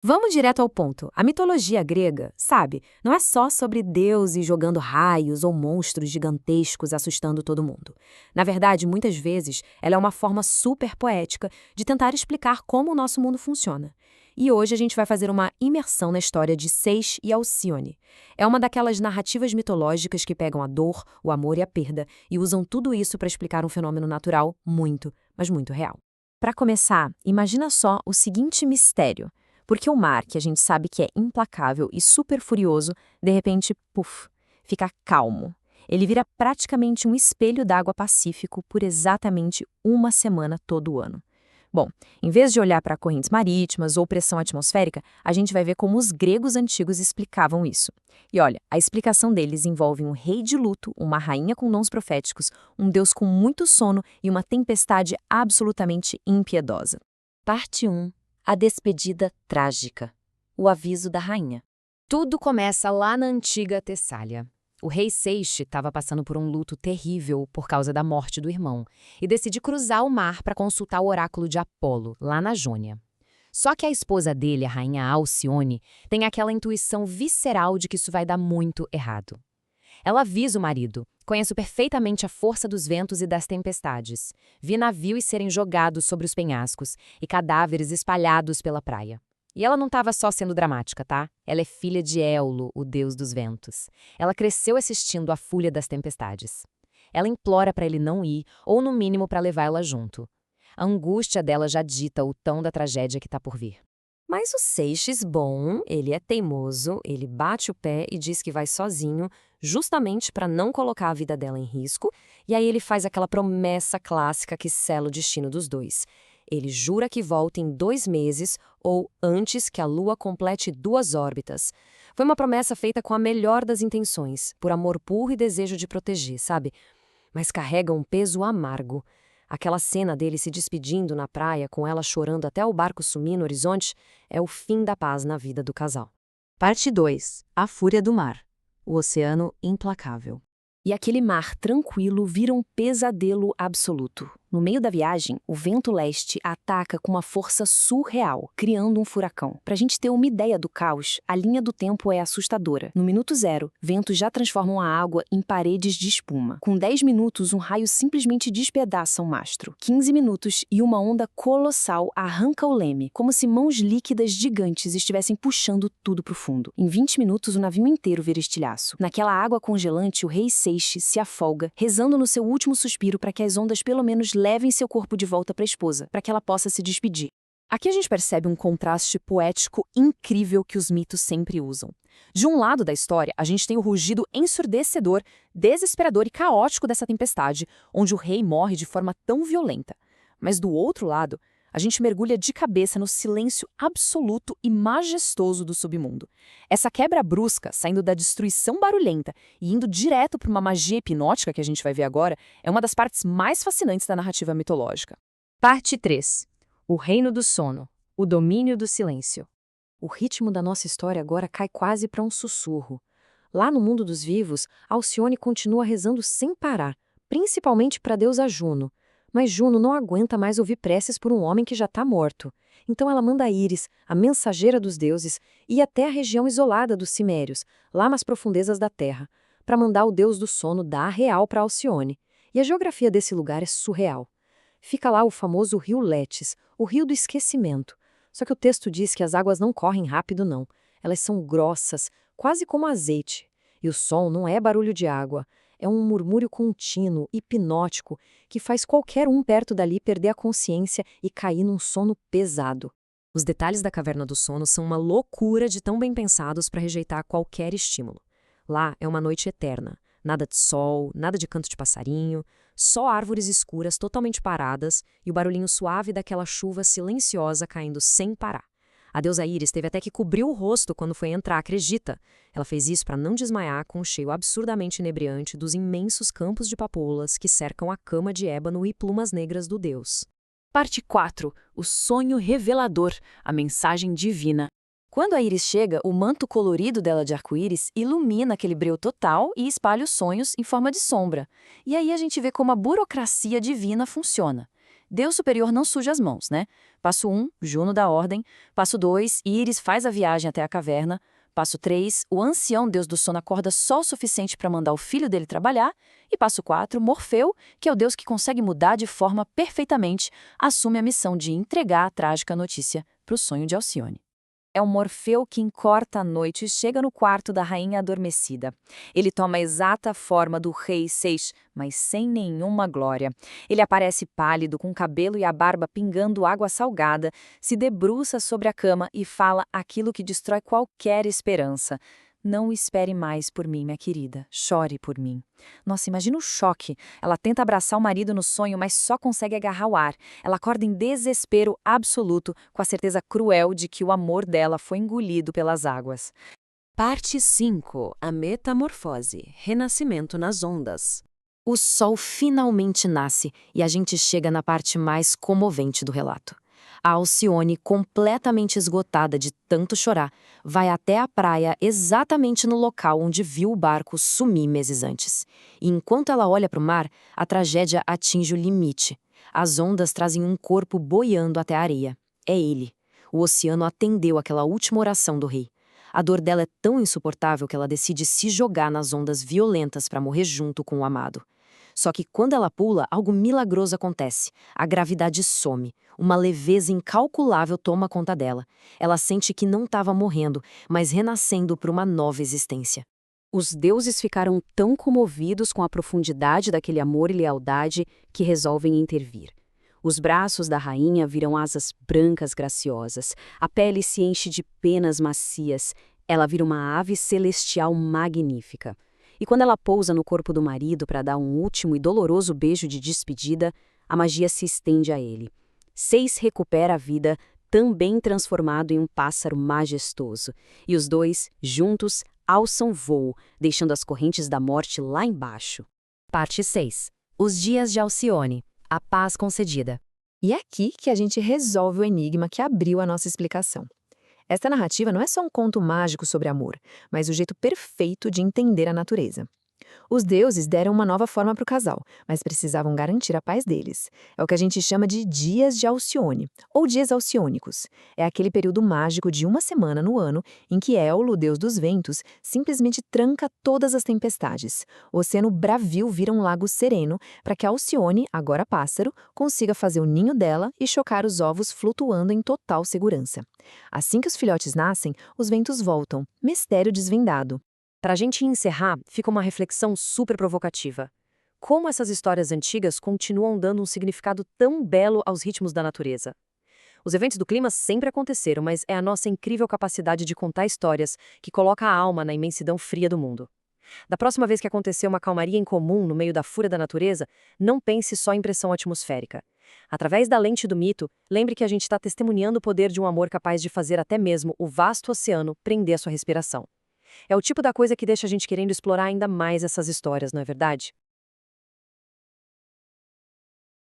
Vamos direto ao ponto. A mitologia grega, sabe, não é só sobre deuses jogando raios ou monstros gigantescos assustando todo mundo. Na verdade, muitas vezes, ela é uma forma super poética de tentar explicar como o nosso mundo funciona. E hoje a gente vai fazer uma imersão na história de Seish e Alcione. É uma daquelas narrativas mitológicas que pegam a dor, o amor e a perda e usam tudo isso para explicar um fenômeno natural muito, mas muito real. Para começar, imagina só o seguinte mistério. Porque o mar, que a gente sabe que é implacável e super furioso, de repente, puf, fica calmo. Ele vira praticamente um espelho d'água pacífico por exatamente uma semana todo ano. Bom, em vez de olhar para correntes marítimas ou pressão atmosférica, a gente vai ver como os gregos antigos explicavam isso. E olha, a explicação deles envolve um rei de luto, uma rainha com dons proféticos, um deus com muito sono e uma tempestade absolutamente impiedosa. Parte 1. A despedida trágica. O aviso da rainha. Tudo começa lá na antiga Tessália. O rei Seixe estava passando por um luto terrível por causa da morte do irmão e decide cruzar o mar para consultar o oráculo de Apolo, lá na Jônia. Só que a esposa dele, a rainha Alcione, tem aquela intuição visceral de que isso vai dar muito errado. Ela avisa o marido, conhece perfeitamente a força dos ventos e das tempestades. Vi navios serem jogados sobre os penhascos e cadáveres espalhados pela praia. E ela não estava só sendo dramática, tá? Ela é filha de Éolo, o deus dos ventos. Ela cresceu assistindo a fúria das tempestades. Ela implora para ele não ir, ou no mínimo para levá-la junto. A angústia dela já dita o tom da tragédia que está por vir. Mas o Seixes, bom, ele é teimoso, ele bate o pé e diz que vai sozinho, justamente para não colocar a vida dela em risco, e aí ele faz aquela promessa clássica que sela o destino dos dois. Ele jura que volta em 2 meses ou antes que a Lua complete 2 órbitas. Foi uma promessa feita com a melhor das intenções, por amor puro e desejo de proteger, sabe? Mas carrega um peso amargo. Aquela cena dele se despedindo na praia, com ela chorando até o barco sumir no horizonte, é o fim da paz na vida do casal. Parte 2. A fúria do mar. O oceano implacável. E aquele mar tranquilo vira um pesadelo absoluto. No meio da viagem, o vento leste ataca com uma força surreal, criando um furacão. Pra gente ter uma ideia do caos, a linha do tempo é assustadora. No minuto 0, ventos já transformam a água em paredes de espuma. Com 10 minutos, um raio simplesmente despedaça um mastro. 15 minutos e uma onda colossal arranca o leme, como se mãos líquidas gigantes estivessem puxando tudo pro fundo. Em 20 minutos, o navio inteiro vira estilhaço. Naquela água congelante, o rei Seixe se afolga, rezando no seu último suspiro para que as ondas pelo menos levem seu corpo de volta para a esposa, para que ela possa se despedir. Aqui a gente percebe um contraste poético incrível que os mitos sempre usam. De um lado da história, a gente tem o rugido ensurdecedor, desesperador e caótico dessa tempestade, onde o rei morre de forma tão violenta. Mas do outro lado, a gente mergulha de cabeça no silêncio absoluto e majestoso do submundo. Essa quebra brusca, saindo da destruição barulhenta e indo direto para uma magia hipnótica que a gente vai ver agora, é uma das partes mais fascinantes da narrativa mitológica. Parte 3. O reino do sono. O domínio do silêncio. O ritmo da nossa história agora cai quase para um sussurro. Lá no mundo dos vivos, Alcione continua rezando sem parar, principalmente para a deusa Juno. Mas Juno não aguenta mais ouvir preces por um homem que já está morto. Então ela manda Íris, a mensageira dos deuses, ir até a região isolada dos Cimérios, lá nas profundezas da terra, para mandar o deus do sono dar a real para Alcione. E a geografia desse lugar é surreal. Fica lá o famoso rio Letes, o rio do esquecimento. Só que o texto diz que as águas não correm rápido, não. Elas são grossas, quase como azeite. E o som não é barulho de água. É um murmúrio contínuo, hipnótico, que faz qualquer um perto dali perder a consciência e cair num sono pesado. Os detalhes da caverna do sono são uma loucura de tão bem pensados para rejeitar qualquer estímulo. Lá é uma noite eterna. Nada de sol, nada de canto de passarinho, só árvores escuras totalmente paradas e o barulhinho suave daquela chuva silenciosa caindo sem parar. A deusa Íris teve até que cobrir o rosto quando foi entrar, acredita? Ela fez isso para não desmaiar com o cheiro absurdamente inebriante dos imensos campos de papoulas que cercam a cama de ébano e plumas negras do deus. Parte 4. O sonho revelador. A mensagem divina. Quando a Íris chega, o manto colorido dela de arco-íris ilumina aquele breu total e espalha os sonhos em forma de sombra. E aí a gente vê como a burocracia divina funciona. Deus superior não suja as mãos, né? Passo 1, Juno dá ordem. Passo 2, Íris faz a viagem até a caverna. Passo 3, o ancião Deus do sono acorda só o suficiente para mandar o filho dele trabalhar. E passo 4, Morfeu, que é o Deus que consegue mudar de forma perfeitamente, assume a missão de entregar a trágica notícia para o sonho de Alcione. É o Morfeu que encorta a noite e chega no quarto da rainha adormecida. Ele toma a exata forma do rei Seixo, mas sem nenhuma glória. Ele aparece pálido, com o cabelo e a barba pingando água salgada, se debruça sobre a cama e fala aquilo que destrói qualquer esperança. Não espere mais por mim, minha querida. Chore por mim. Nossa, imagina o choque. Ela tenta abraçar o marido no sonho, mas só consegue agarrar o ar. Ela acorda em desespero absoluto, com a certeza cruel de que o amor dela foi engolido pelas águas. Parte 5. A metamorfose. Renascimento nas ondas. O sol finalmente nasce e a gente chega na parte mais comovente do relato. A Alcione, completamente esgotada de tanto chorar, vai até a praia exatamente no local onde viu o barco sumir meses antes. E enquanto ela olha para o mar, a tragédia atinge o limite. As ondas trazem um corpo boiando até a areia. É ele. O oceano atendeu aquela última oração do rei. A dor dela é tão insuportável que ela decide se jogar nas ondas violentas para morrer junto com o amado. Só que quando ela pula, algo milagroso acontece. A gravidade some. Uma leveza incalculável toma conta dela. Ela sente que não estava morrendo, mas renascendo para uma nova existência. Os deuses ficaram tão comovidos com a profundidade daquele amor e lealdade que resolvem intervir. Os braços da rainha viram asas brancas graciosas. A pele se enche de penas macias. Ela vira uma ave celestial magnífica. E quando ela pousa no corpo do marido para dar um último e doloroso beijo de despedida, a magia se estende a ele. Seixo recupera a vida, também transformado em um pássaro majestoso. E os dois, juntos, alçam voo, deixando as correntes da morte lá embaixo. Parte 6. Os dias de Alcione. A paz concedida. E é aqui que a gente resolve o enigma que abriu a nossa explicação. Esta narrativa não é só um conto mágico sobre amor, mas o jeito perfeito de entender a natureza. Os deuses deram uma nova forma para o casal, mas precisavam garantir a paz deles. É o que a gente chama de dias de Alcione, ou dias alciônicos. É aquele período mágico de uma semana no ano em que Éolo, o deus dos ventos, simplesmente tranca todas as tempestades. O oceano bravio vira um lago sereno para que Alcione, agora pássaro, consiga fazer o ninho dela e chocar os ovos flutuando em total segurança. Assim que os filhotes nascem, os ventos voltam. Mistério desvendado. Para a gente encerrar, fica uma reflexão super provocativa. Como essas histórias antigas continuam dando um significado tão belo aos ritmos da natureza? Os eventos do clima sempre aconteceram, mas é a nossa incrível capacidade de contar histórias que coloca a alma na imensidão fria do mundo. Da próxima vez que acontecer uma calmaria incomum no meio da fúria da natureza, não pense só em pressão atmosférica. Através da lente do mito, lembre que a gente está testemunhando o poder de um amor capaz de fazer até mesmo o vasto oceano prender a sua respiração. É o tipo da coisa que deixa a gente querendo explorar ainda mais essas histórias, não é verdade?